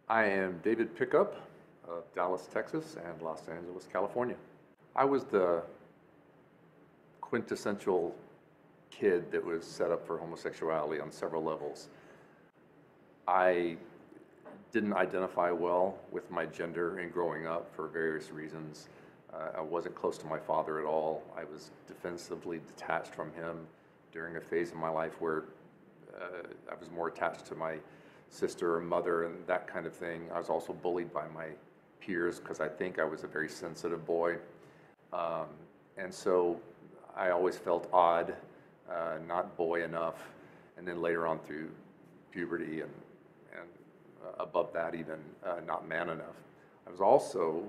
I am David Pickup of Dallas, Texas, and Los Angeles, California. I was the quintessential kid that was set up for homosexuality on several levels. I didn't identify well with my gender in growing up for various reasons. I wasn't close to my father at all. I was defensively detached from him during a phase in my life where I was more attached to my sister or mother and that kind of thing. I was also bullied by my peers because I think I was a very sensitive boy. And so I always felt odd, not boy enough, and then later on through puberty and above that even, not man enough. I was also,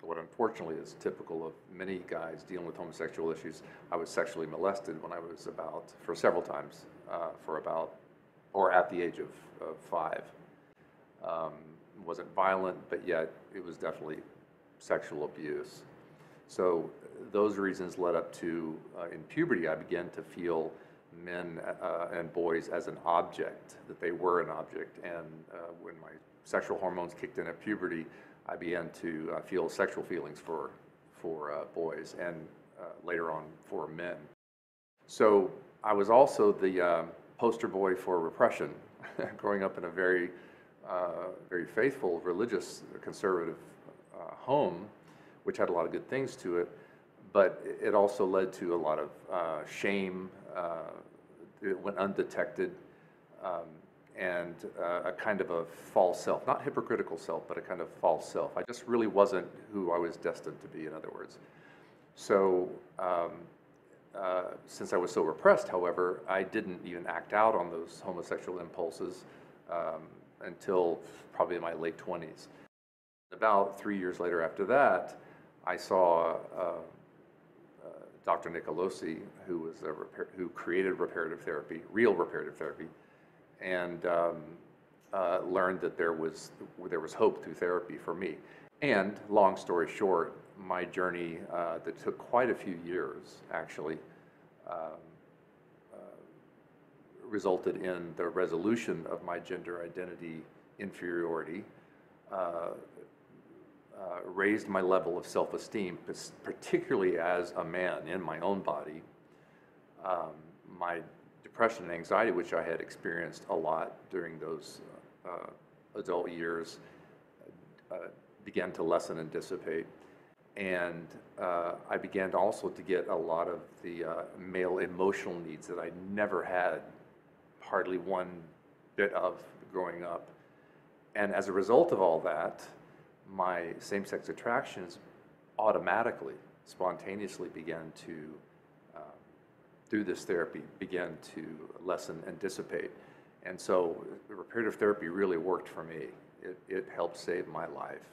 what unfortunately is typical of many guys dealing with homosexual issues, I was sexually molested when I was for several times, or at the age of 5. It wasn't violent, but yet it was definitely sexual abuse. So those reasons led up to, in puberty, I began to feel men and boys as an object, that they were an object. And when my sexual hormones kicked in at puberty, I began to feel sexual feelings for boys and later on for men. So I was also the poster boy for repression, growing up in a very faithful, religious, conservative home, which had a lot of good things to it, but it also led to a lot of shame. It went undetected, and a kind of a false self, not hypocritical self, but a kind of false self. I just really wasn't who I was destined to be, in other words. So since I was so repressed, however, I didn't even act out on those homosexual impulses until probably in my late 20s. About 3 years later after that, I saw Dr. Nicolosi, who created reparative therapy, real reparative therapy, and learned that there was hope through therapy for me. And long story short, my journey that took quite a few years actually resulted in the resolution of my gender identity inferiority, raised my level of self-esteem, particularly as a man in my own body. My depression and anxiety, which I had experienced a lot during those adult years, began to lessen and dissipate. And I began also to get a lot of the male emotional needs that I never had hardly one bit of growing up. And as a result of all that, my same-sex attractions automatically, spontaneously began to, through this therapy, began to lessen and dissipate. And so reparative therapy really worked for me. It helped save my life.